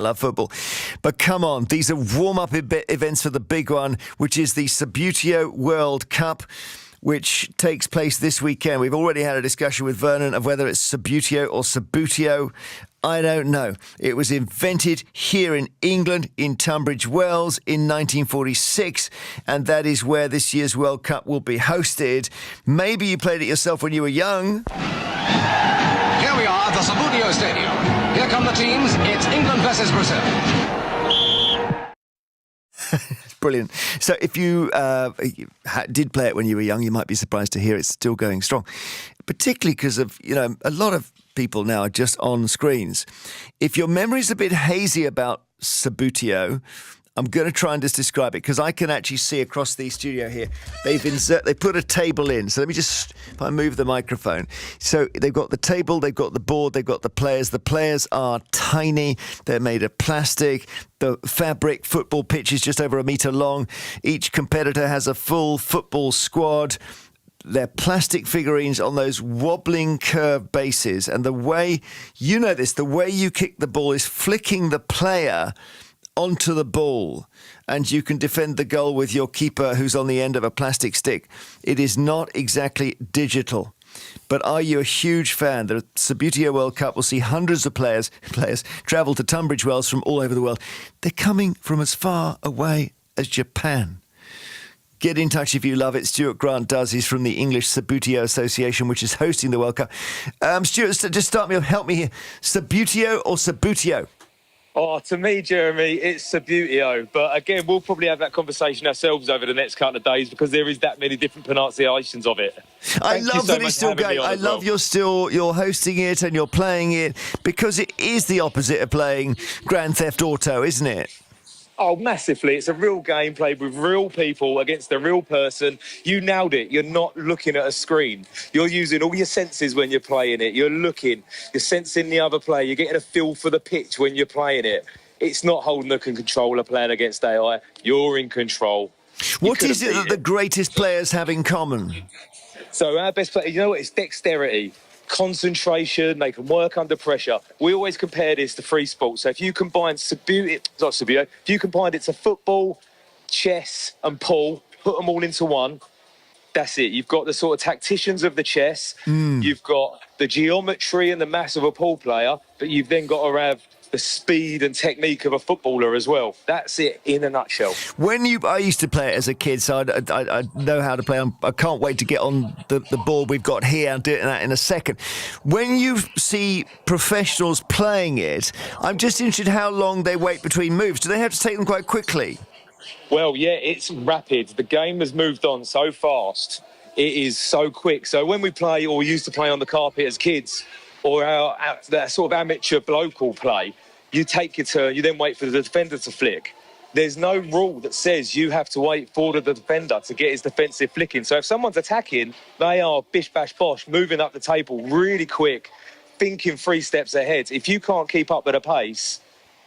Love football. But come on, these are warm-up events for the big one, which is the Subbuteo World Cup, which takes place this weekend. We've already had a discussion with Vernon of whether it's Subbuteo or Subbuteo. I don't know. It was invented here in England, in Tunbridge Wells, in 1946, and that is where this year's World Cup will be hosted. Maybe you played it yourself when you were young. Here we are at the Subbuteo Stadium. Here come the teams. It's England versus Brazil. Brilliant. So if you did play it when you were young, you might be surprised to hear it's still going strong, particularly because of, a lot of people now are just on screens. If your memory's a bit hazy about Subbuteo, I'm going to try and just describe it because I can actually see across the studio here. They put a table in. So let me just, if I move the microphone. So they've got the table, they've got the board, they've got the players. The players are tiny. They're made of plastic. The fabric football pitch is just over a metre long. Each competitor has a full football squad. They're plastic figurines on those wobbling curved bases. And the way, the way you kick the ball is flicking the player onto the ball, and you can defend the goal with your keeper who's on the end of a plastic stick. It is not exactly digital. But are you a huge fan? The Subbuteo World Cup will see hundreds of players travel to Tunbridge Wells from all over the world. They're coming from as far away as Japan. Get in touch if you love it. Stewart Grant does. He's from the English Subbuteo Association, which is hosting the World Cup. Stewart, just help me here. Subbuteo or Subbuteo? Oh, to me, Jeremy, it's Subbuteo. But again, we'll probably have that conversation ourselves over the next couple of days because there is that many different pronunciations of it. I love that it's still going. I love you're hosting it and you're playing it because it is the opposite of playing Grand Theft Auto, isn't it? Oh, massively. It's a real game played with real people against a real person. You nailed it. You're not looking at a screen. You're using all your senses when you're playing it. You're looking. You're sensing the other player. You're getting a feel for the pitch when you're playing it. It's not holding a controller playing against AI. You're in control. What is it that the greatest players have in common? So our best player, it's dexterity. Concentration, they can work under pressure. We always compare this to free sports. So if you combine if you combine it to football, chess and pool, put them all into one, that's it. You've got the sort of tacticians of the chess, you've got the geometry and the mass of a pool player, but you've then got to have the speed and technique of a footballer as well. That's it in a nutshell. I used to play it as a kid, so I know how to play. I can't wait to get on the board we've got here and do that in a second. When you see professionals playing it, I'm just interested how long they wait between moves. Do they have to take them quite quickly? Well, yeah, it's rapid. The game has moved on so fast. It is so quick. So when we play or used to play on the carpet as kids, or that sort of amateur local play, you take your turn, you then wait for the defender to flick. There's no rule that says you have to wait for the defender to get his defensive flicking. So if someone's attacking, they are bish, bash, bosh, moving up the table really quick, thinking 3 steps ahead. If you can't keep up with the pace,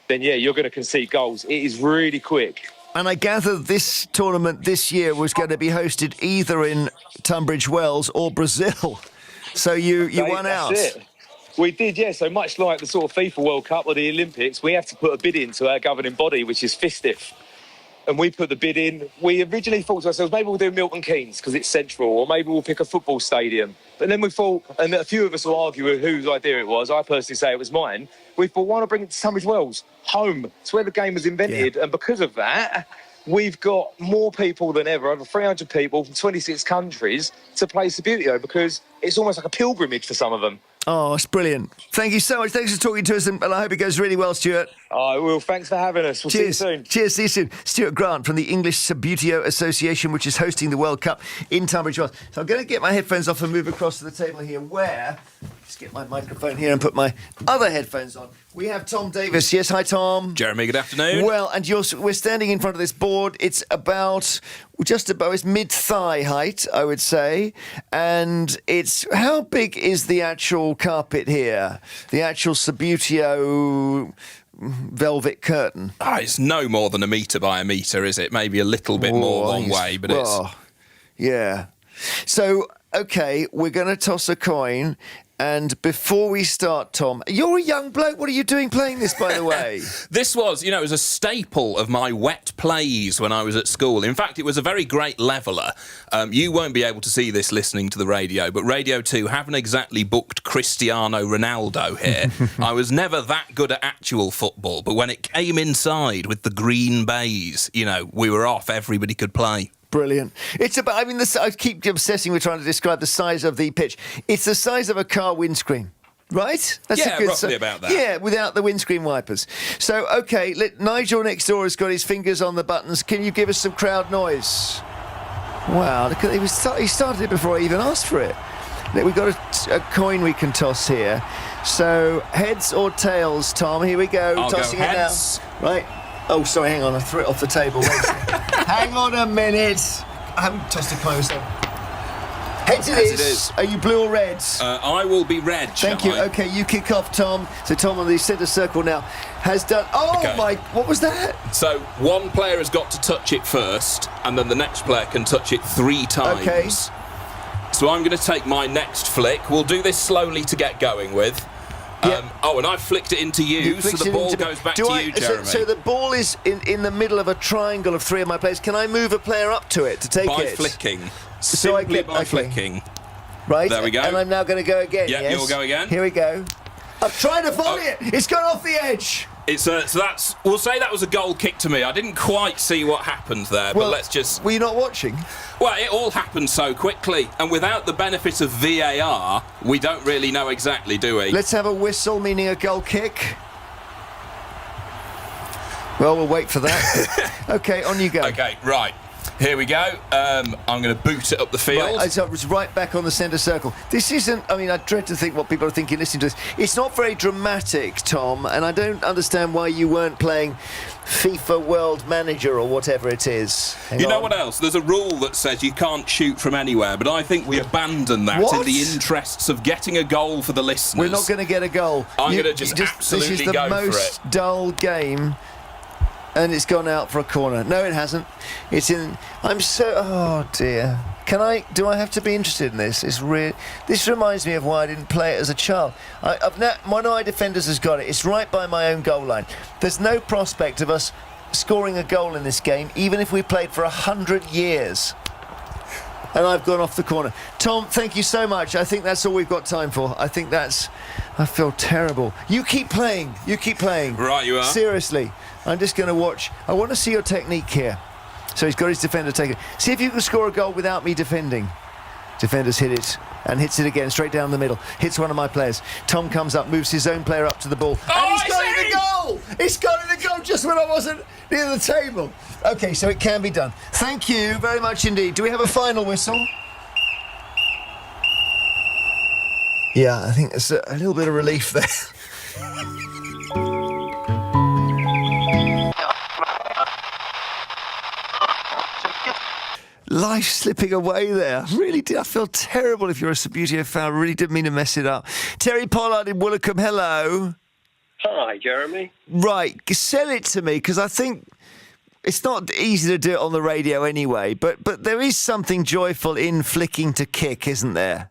then, yeah, you're going to concede goals. It is really quick. And I gather this tournament this year was going to be hosted either in Tunbridge Wells or Brazil. So you won out. That's it. We did, yeah. So much like the sort of FIFA World Cup or the Olympics, we have to put a bid in to our governing body, which is FISTF. And we put the bid in. We originally thought to ourselves, maybe we'll do Milton Keynes because it's central, or maybe we'll pick a football stadium. But then we thought, and a few of us will argue with whose idea it was. I personally say it was mine. We thought, why not bring it to Tunbridge Wells? Home. It's where the game was invented. Yeah. And because of that, we've got more people than ever, over 300 people from 26 countries to play Subbuteo because it's almost like a pilgrimage for some of them. Oh, it's brilliant. Thank you so much. Thanks for talking to us, and I hope it goes really well, Stewart. I will. Thanks for having us. We'll see you soon. Cheers. See you soon. Stewart Grant from the English Subbuteo Association, which is hosting the World Cup in Tunbridge Wells. So I'm going to get my headphones off and move across to the table here where... Just get my microphone here and put my other headphones on. We have Tom Davis. Yes, hi, Tom. Jeremy, good afternoon. Well, and we're standing in front of this board. It's it's mid-thigh height, I would say. And how big is the actual carpet here? The actual Subbuteo velvet curtain? It's no more than 1 metre by 1 metre, is it? Maybe a little bit more one way, but it's... Yeah. So... Okay, we're going to toss a coin, And before we start, Tom, you're a young bloke. What are you doing playing this, by the way? This was, it was a staple of my wet plays when I was at school. In fact, it was a very great leveller. You won't be able to see this listening to the radio, but Radio 2 haven't exactly booked Cristiano Ronaldo here. I was never that good at actual football, but when it came inside with the green bays, we were off. Everybody could play. Brilliant. It's about, I keep obsessing with trying to describe the size of the pitch. It's the size of a car windscreen, right? That's roughly about that. Yeah, without the windscreen wipers. So, OK, Nigel next door has got his fingers on the buttons. Can you give us some crowd noise? Wow, look at he started it before I even asked for it. We've got a coin we can toss here. So, heads or tails, Tom? Here we go. I'll Tossing go it heads. now. Right. Oh, sorry, hang on. I threw it off the table. Wait a second. Hang on a minute. I haven't tossed a coin myself. Heads it is. Are you blue or red? I will be red. Thank you. OK, you kick off, Tom. So Tom on the centre circle now has done... Oh, okay. My... What was that? So one player has got to touch it first, and then the next player can touch it 3 times. OK. So I'm going to take my next flick. We'll do this slowly to get going with. Yep. And I flicked it into you, so the ball goes back to you, Jeremy. So the ball is in the middle of a triangle of 3 of my players. Can I move a player up to it to take by it? Flicking. So Simply by flicking. Right. There we go. And I'm now going to go again. Yeah, yes? you'll go again. Here we go. I'm trying to volley it. It's gone off the edge. We'll say that was a goal kick to me. I didn't quite see what happened there, but let's just... Were you not watching? Well, it all happened so quickly, and without the benefit of VAR, we don't really know exactly, do we? Let's have a whistle, meaning a goal kick. Well, we'll wait for that. OK, on you go. OK, right. Here we go. I'm going to boot it up the field. Right, so it's right back on the centre circle. This isn't... I dread to think what people are thinking listening to this. It's not very dramatic, Tom, and I don't understand why you weren't playing FIFA World Manager or whatever it is. You know what else? There's a rule that says you can't shoot from anywhere, but I think we abandon that in the interests of getting a goal for the listeners. We're not going to get a goal. I'm going to just absolutely go for it. This is the most dull game. And it's gone out for a corner. No, it hasn't. It's in... Oh, dear. Do I have to be interested in this? This reminds me of why I didn't play it as a child. One of my defenders has got it. It's right by my own goal line. There's no prospect of us scoring a goal in this game, even if we played for 100 years. And I've gone off the corner. Tom, thank you so much. I think that's all we've got time for. I feel terrible. You keep playing. Right, you are. Seriously. I'm just going to watch. I want to see your technique here. So he's got his defender taken. See if you can score a goal without me defending. Defenders hit it and hits it again straight down the middle. Hits one of my players. Tom comes up, moves his own player up to the ball. And he's got in the goal! He's got in the goal just when I wasn't near the table. OK, so it can be done. Thank you very much indeed. Do we have a final whistle? Yeah, I think there's a little bit of relief there. Life slipping away there. Really did. I feel terrible if you're a Subbuteo fan. I really didn't mean to mess it up. Terry Pollard in Woolacombe, hello. Hi, Jeremy. Right, sell it to me, because I think it's not easy to do it on the radio anyway, but there is something joyful in flicking to kick, isn't there?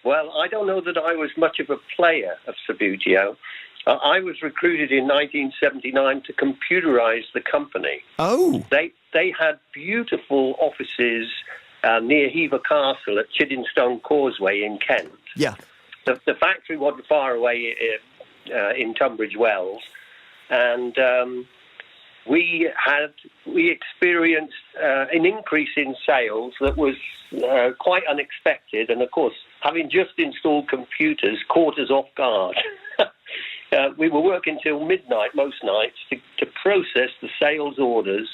Well, I don't know that I was much of a player of Subbuteo. I was recruited in 1979 to computerise the company. Oh. They had beautiful offices near Hever Castle at Chiddingstone Causeway in Kent. Yeah. The factory wasn't far away in Tunbridge Wells, and we experienced an increase in sales that was quite unexpected, and of course, having just installed computers, caught us off guard. We were working till midnight most nights to process the sales orders,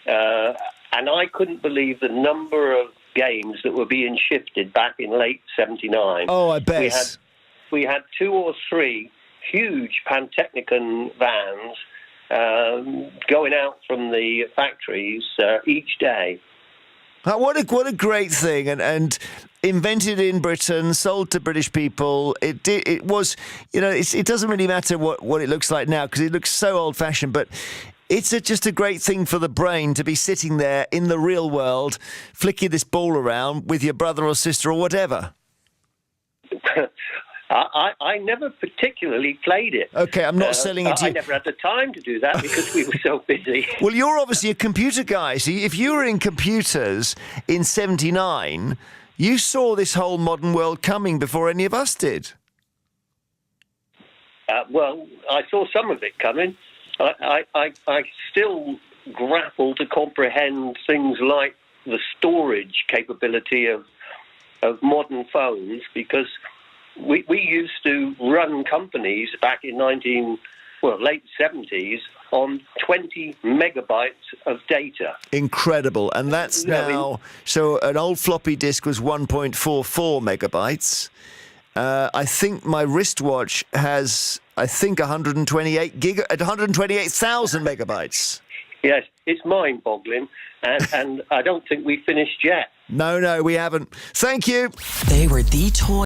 and I couldn't believe the number of games that were being shifted back in late '79. Oh, I bet. We had 2 or 3 huge Pantechnicon vans going out from the factories each day. What a great thing, and invented in Britain, sold to British people. It was, it doesn't really matter what it looks like now because it looks so old-fashioned, but it's just a great thing for the brain to be sitting there in the real world, flicking this ball around with your brother or sister or whatever. I never particularly played it. Okay, I'm not selling it to you. I never had the time to do that because we were so busy. Well, you're obviously a computer guy. See, if you were in computers in '79, you saw this whole modern world coming before any of us did. Well, I saw some of it coming. I still grapple to comprehend things like the storage capability of modern phones, because we used to run companies back in late 70s on 20 megabytes of data. Incredible. And that's now... So an old floppy disk was 1.44 megabytes. I think my wristwatch has, 128,000 megabytes. Yes, it's mind-boggling, and I don't think we finished yet. No, we haven't. Thank you. They were the toy.